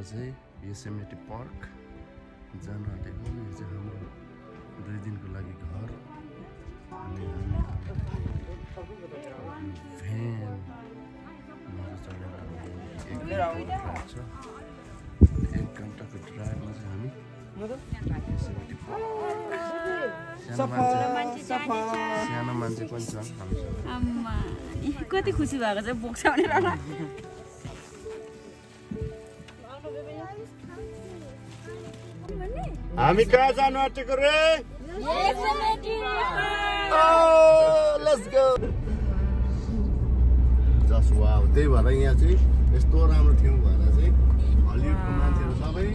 चाहिँ Yosemite park जान आँटेको। यो चाहिँ हाम्रो 2 दिनको लागि घर अनि भ्यानहरू चढेर 1 घन्टाको ड्राइभमा चाहिँ हामी योसेमिटी पार्क। सानो मान्छे पनि छ हामीसँग। कति खुसी भएको चाहिँ बोक्छ भनेर हामी कहाँ जानु आँटेको रे? Let's go. Just wow. त्यही भएर यहाँ चाहिँ यस्तो राम्रो ठाउँ भएर चाहिँ हलिउडको मान्छेहरू सबै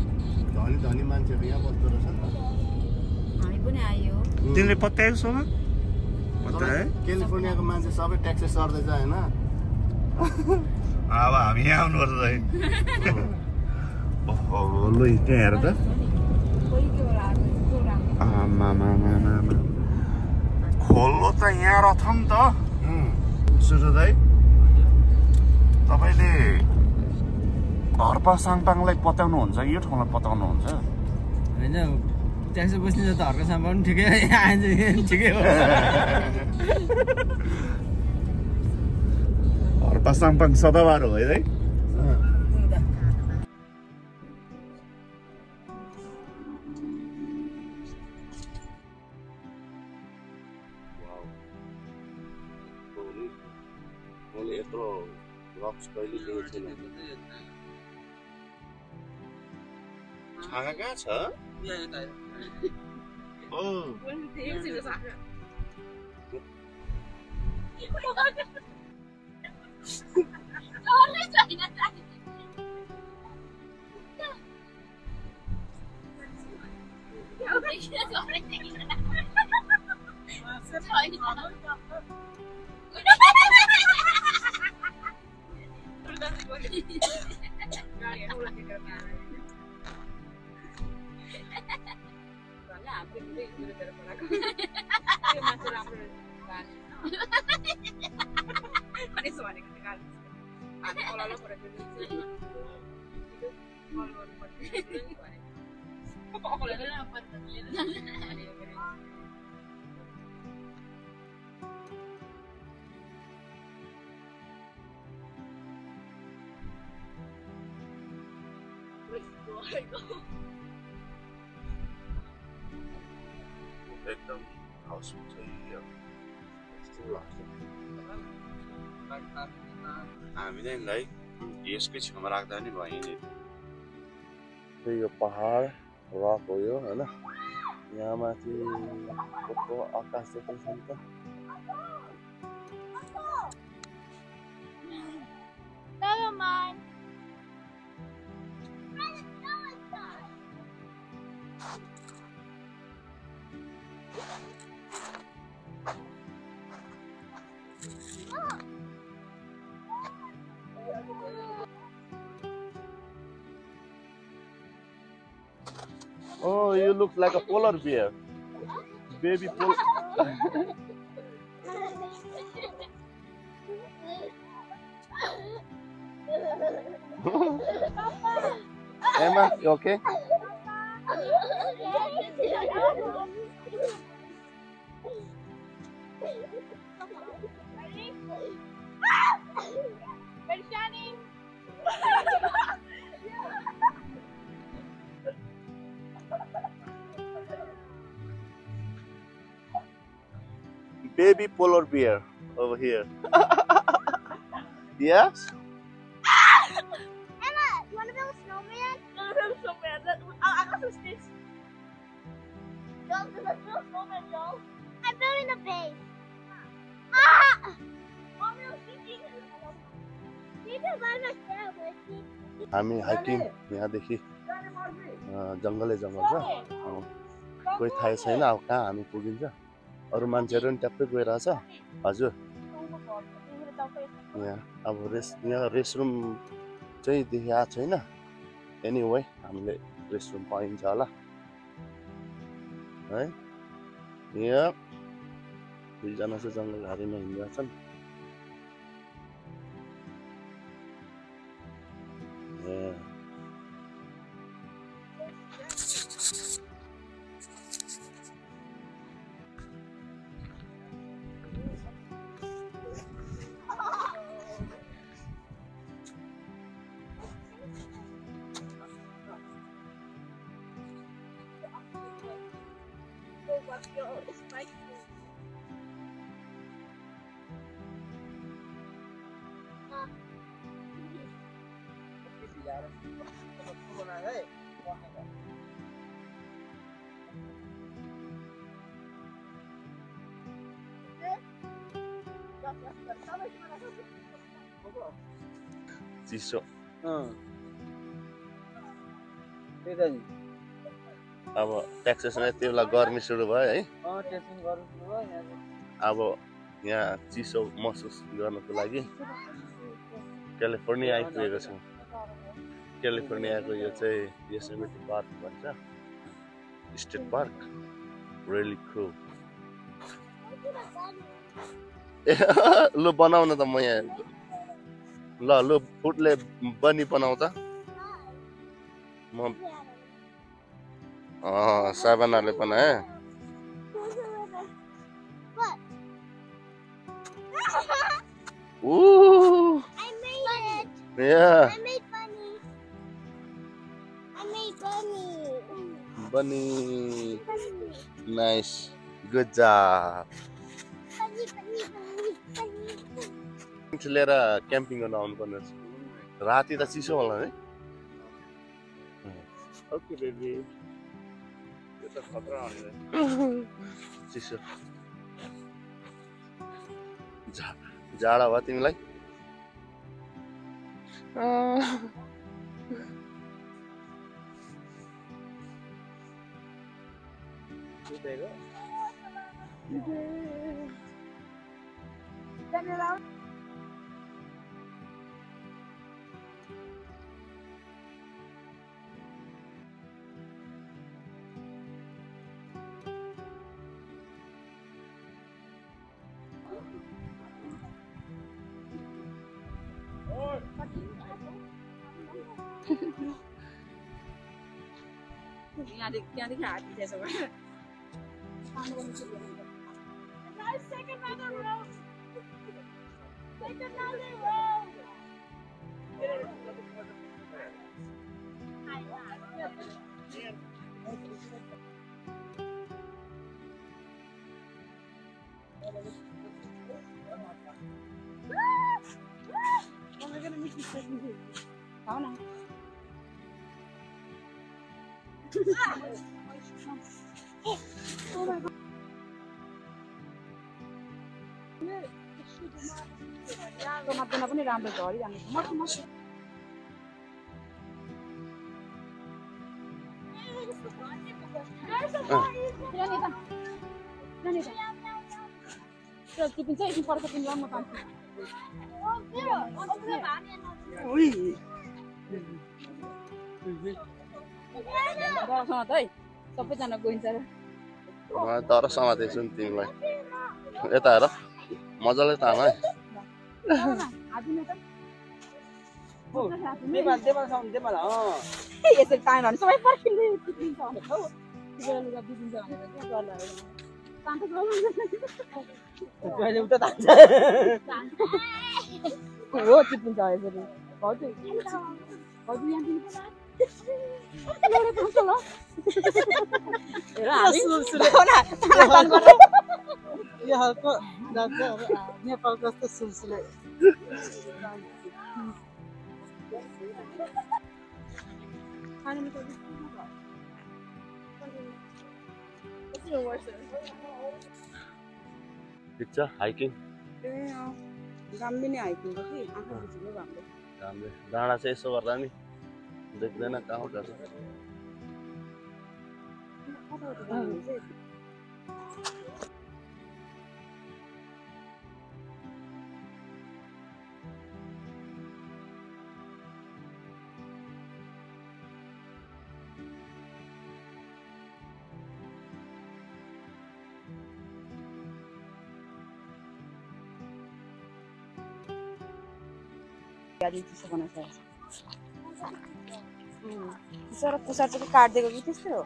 धनी धनी मान्छेहरू यहाँ बस्दो रहेछ नि त। हामी पनि आयो। तिमीले पत्याएको छ पत्याए? क्यालिफोर्नियाको मान्छे सबै ट्याक्सेस सर्दैछ हैन? अब हामी यहाँ आउनुपर्छ है। ओहो लु त्यहाँ हेर त। खोल्लो त यहाँ रथ नि त। सुरज दाइ तपाईँले हर्पा साङपाङलाई पत्याउनुहुन्छ कि यो ठाउँलाई पत्याउनुहुन्छ? होइन ट्याक्सी बस्ने त हर्का साम्बा पनि ठिकै आइन्छ ठिकै हो। हर्पा साङपाङ सदाबार हो है। मैले यत्रो रक्स कहिले देखेको छैन। छाँगा कहाँ छ? एकदम हाउसफुल छ हामीले नि है यसकै छेउमा राख्दा नि भयो नि। यो पहाड रक हो यो हैन। यहाँ माथि कस्तो आकाश देख्दैछ नि त। Oh, you look like a polar bear. Baby polar. Emma, you okay? Baby polar bear over here. Yes? Emma, you want to build a snowman? No, build a snowman. I got some sticks. Let's build a snowman, Joel. I'm building a base. Mommy was thinking. You can buy my family. हामी hiking यहाँदेखि जङ्गलै जङ्गल छ। कोही थाहै छैन अब कहाँ हामी पुगिन्छ। अरू मान्छेहरू पनि ट्याप्पै गइरहेछ। हजुर यहाँ अब यहाँ रेस्टरुम चाहिँ देखाएको छैन। एनीवे हामीले रेस्टरुम पाइन्छ होला है। यहाँ 2 जना चाहिँ जङ्गल झारीमा हिँडिरहेछन्। what's your spicy? चिसो त्यही त नि अब ट्याक्सेसन यति बेला गर्मी सुरु भयो है टेन्सन गर्नु भयो यहाँ अब यहाँ चिसो महसुस गर्नको लागि क्यालिफोर्निया आइपुगेको छौँ क्यालिफोर्नियाको यो चाहिँ योसेमिटी पार्क भन्छ स्टेट पार्क रियली कुल लु बनाउन त म यहाँ ल लु फुडले बनी बनाउँछ म साबनाले बनाए Ooh! I made it! Yeah! I made bunny! I made bunny! Bunny! Bunny! Nice! Good job! Bunny, bunny, bunny, bunny! लिएर क्याम्पिङ गर्न आउनुपर्ने रहेछ राति त चिसो होला है ओके बेबी यो त खतरा हो चिसो जाडा भयो तिमीलाई त्यहाँदेखि हात दिएछ Guys, take another road! Take another road! मात्रमा पनि राम्रो झरिरहनु टिपिन्छ एकछिन पर्छ तिमीलाई म पाउँछु डरसँग त है सबैजना गइन्छ र तर समातेछु नि तिमीलाई यता हेर मजाले तान है यसरी तान्यो भने सबै पर्खिँदै टिपिन्छ भनेको लुगा बिग्रिन्छ भनेर क्या डर लाग्यो हो टिपिन्छ यसरी हजुर हजुर यहाँ दिनु नेपालको जस्तो सुलसुले ठिक छ हाइकिङ घामले नै हाइकिङ कि आँखा बुझ्नु घामले राम्रै डाँडा चाहिँ यसो गर्दा नि देख्दैन कहाँ गर्छ चिसो बनाउँछ सर पुसार चाहिँ काटिदिएको कि त्यस्तै हो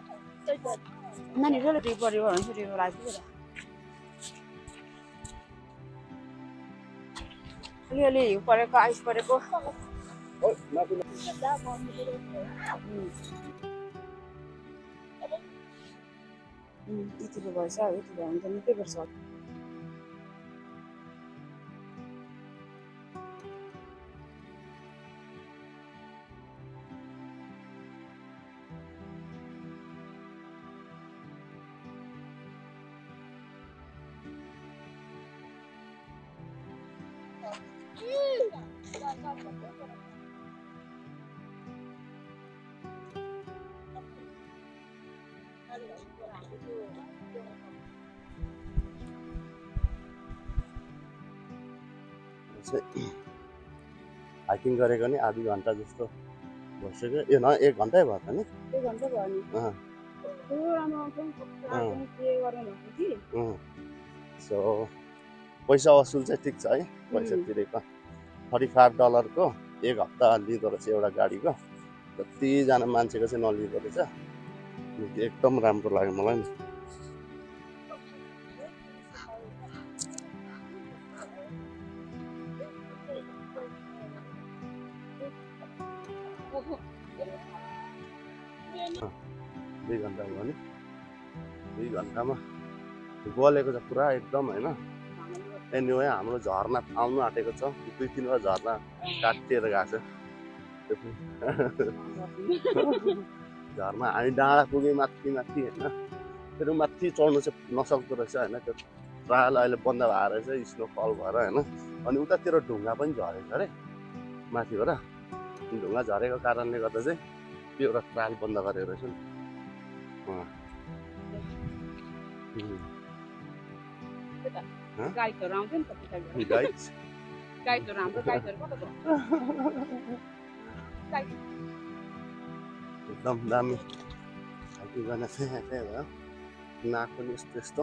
नानीहरू रिभर रिभर हुन्छ रिभर आइपुग्यो अलिअलि हिउँ परेको आइस परेको यतिको भएछ यति भयो भने त निकै पर्छ हाइकिङ गरेको नि आधी घन्टा जस्तो भइसक्यो ए न 1 घन्टै भयो त नि 1 घन्टा भयो नि सो पैसा वसुल चाहिँ ठिक छ है पैसा तिरेको $35 को 1 हप्ता लिँदो रहेछ एउटा गाडीको जतिजना मान्छेको चाहिँ नलिँदो रहेछ एकदम राम्रो लाग्यो मलाई नि दुई घन्टा भयो नि 2 घन्टामा गलेको छ पुरा एकदम होइन एनिवे हाम्रो झर्ना आउनु आँटेको छ 2-3 झर्ना काटिएर गएको छ झर्ना हामी डाँडा पुग्यौँ माथि माथि होइन फेरि माथि चढ्नु चाहिँ नसक्दो रहेछ होइन त्यो ट्रायल अहिले बन्द भएर रहेछ स्नोफल भएर होइन अनि उतातिर ढुङ्गा पनि झरेछ अरे माथिबाट ढुङ्गा झरेको कारणले गर्दा चाहिँ त्यो एउटा ट्रायल बन्द गरेको रहेछ नि गाइडहरू आउँछ नि त पछाडि गाइडहरू हाम्रो गाइडहरू कता छ एकदम दामी हाइकिङ गर्न चाहिँ भयो नाक पनि यस्तो यस्तो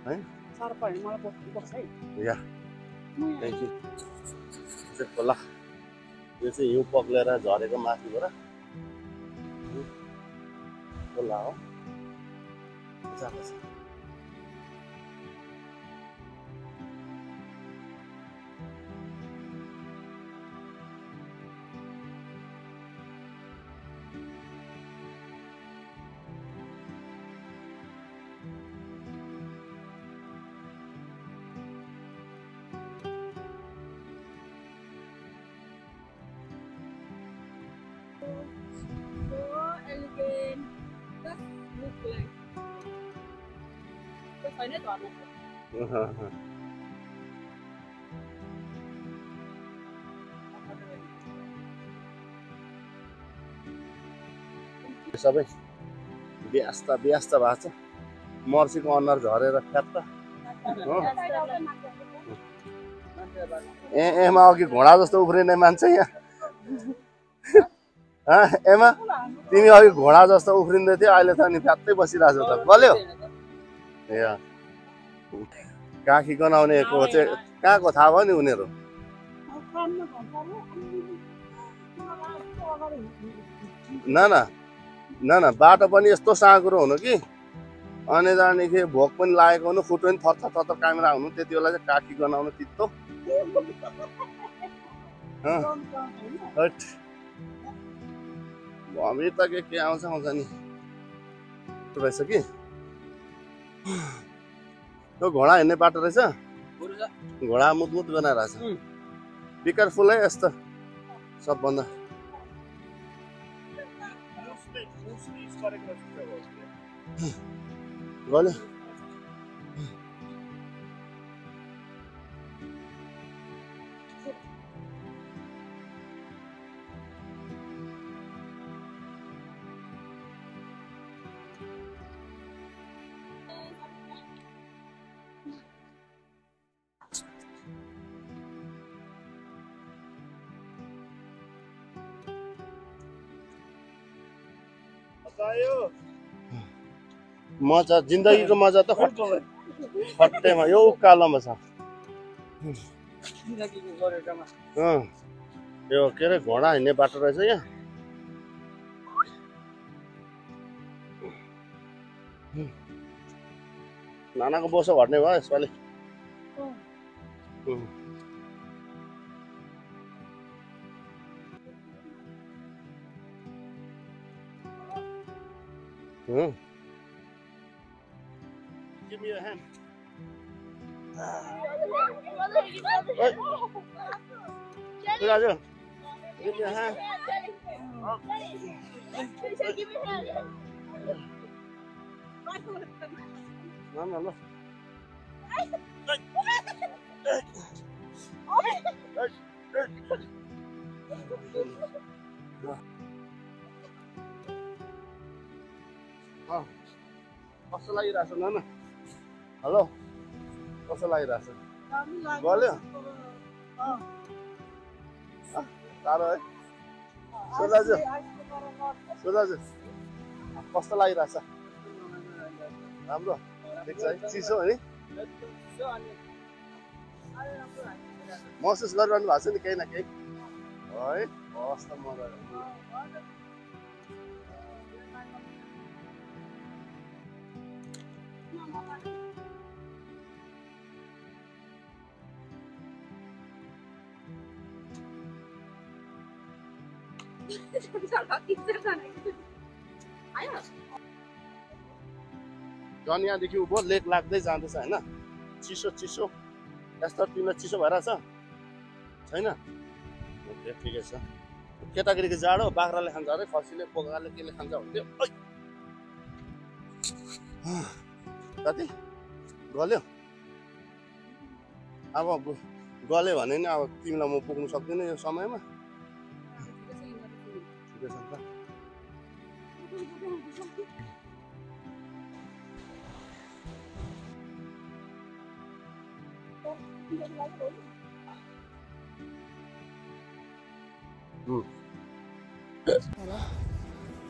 है साह्रो पऱ्यो मलाई बोक्छ है या थ्याङ्क यू चाहिँ खोला यो चाहिँ हिउँ पग्लेर झरेको माथिबाट खोला हो जान्छ सबै व्यस्त भएको छ मर्सीको अनुहार झरेर फ्यात्त हो एमा अघि घोडा जस्तो उफ्रिने मान्छे यहाँ एमा तिमी अघि घोडा जस्तो उफ्रिँदै थियो अहिले त नि फ्यात्तै बसिरहेको छ त गल्यो ए काखी गनाउनेको चाहिँ कहाँको थाहा भयो नि उनीहरू न बाटो पनि यस्तो साँघुरो हुनु कि अनि त्यहाँदेखि भोक पनि लागेको हुनु खुट्टो पनि थर थर कामेरा हुनु त्यति बेला चाहिँ काखी गनाउनु तित्तो भमी त के आउँछ नि रहेछ कि त्यो घोडा हिँड्ने बाटो रहेछ घोडा मुतमुत बनाइरहेछ बी केयरफुल है यस्तो सबभन्दा गल्यो मजा जिन्दगीको मजा त खट्टैमा यो उकालोमा छ यो के अरे घोडा हिँड्ने बाटो रहेछ यहाँ नानाको बोसो घट्ने भयो यसपालि give me your hand. Suraju, give me your hand. Give me hand. No. कस्तो लागिरहेछ नाना? हेलो, कस्तो लागिरहेछ? गल्यो? साह्रो है? सोधाजु कस्तो लागिरहेछ? राम्रो? ठिक छ है? चिसो है? महसुस गरिरहनु भएको छ नि केही न केही है? हस् त मजा जन यहाँदेखि उँभो लेक लाग्दै जाँदैछ होइन? चिसो यस्तो तिमीलाई चिसो भइरहेछ छैन? ओके ठिकै छ। केटाकेटीको जाडो बाख्राले खान्छ अरे, खसीले पोकाले केले खान्छ भन्थ्यो। कति गल्यो? अब गल्यो भने नि अब तिमीलाई म पुग्नु सक्दिनँ यो समयमा। ठिकै छ नि त।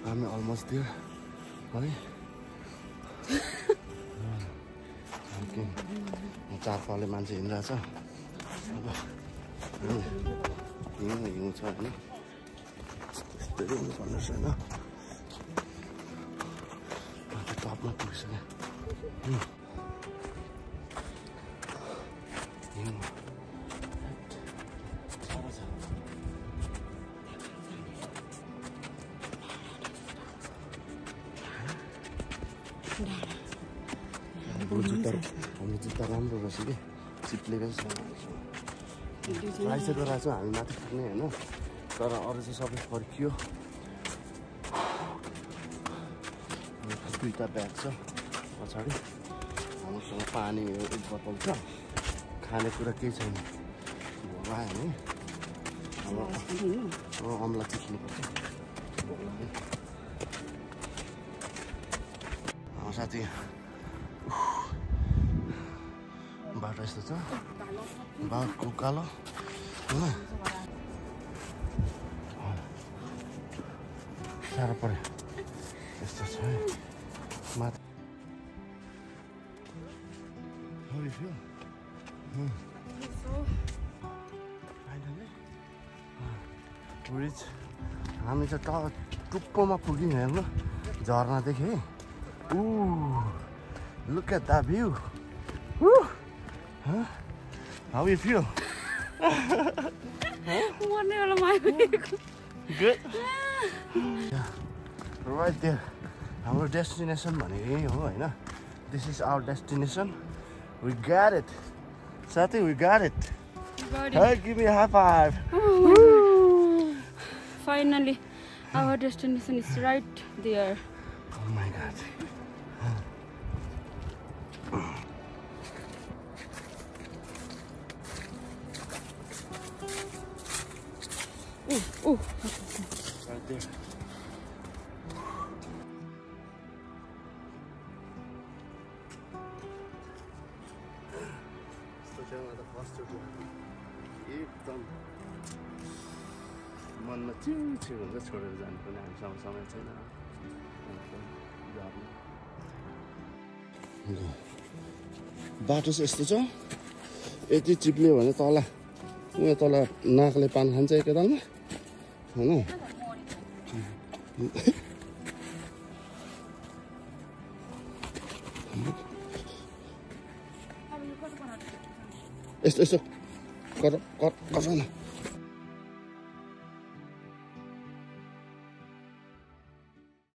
हामी अलमोस्ट देयर है। चार पाउले मान्छे हिँडिरहेछ। अब हिउँ छ होइन? यस्तै हुनुपर्ने रहेछ होइन? टपमा पुगिसक्यो। हाम्रो जुत्ता राम्रो रहेछ कि चिप्लेको छ। ट्राई चाहिँ गरेर चाहिँ हामी माथि पुग्ने होइन, तर अरू चाहिँ सबै फर्कियो। दुईवटा ब्याग छ पछाडि, हामीसँग पानी एक बोतल छ, खानेकुरा केही छैन। भोगायो नि अब अम्ला चिप्नुपर्छ। साथी बाटो यस्तो छ, बाघको कालो होइन? साह्रो पऱ्यो यस्तो छ है माथि। हामी चाहिँ टुप्पोमा पुग्यौँ हेर्नु, झरना देख्यो है। Look at that view. Woo! Huh? How you feel? Good? Yeah. Right there. Our destination bhane ho haina. This is our destination. We got it. Sathi, we got it. Hey, give me a high five. Woo! Finally, our destination is right there. Oh my God. Right there. एकदम मनमा चिउ हुन्छ छोडेर जानु पनि हामीसँग समय छैन। बाटो चाहिँ यस्तो छ, यति चिप्लियो भने तल उयो तल नाकले पान खान्छ एकतालमा होइन? यस्तो यस्तो कर न।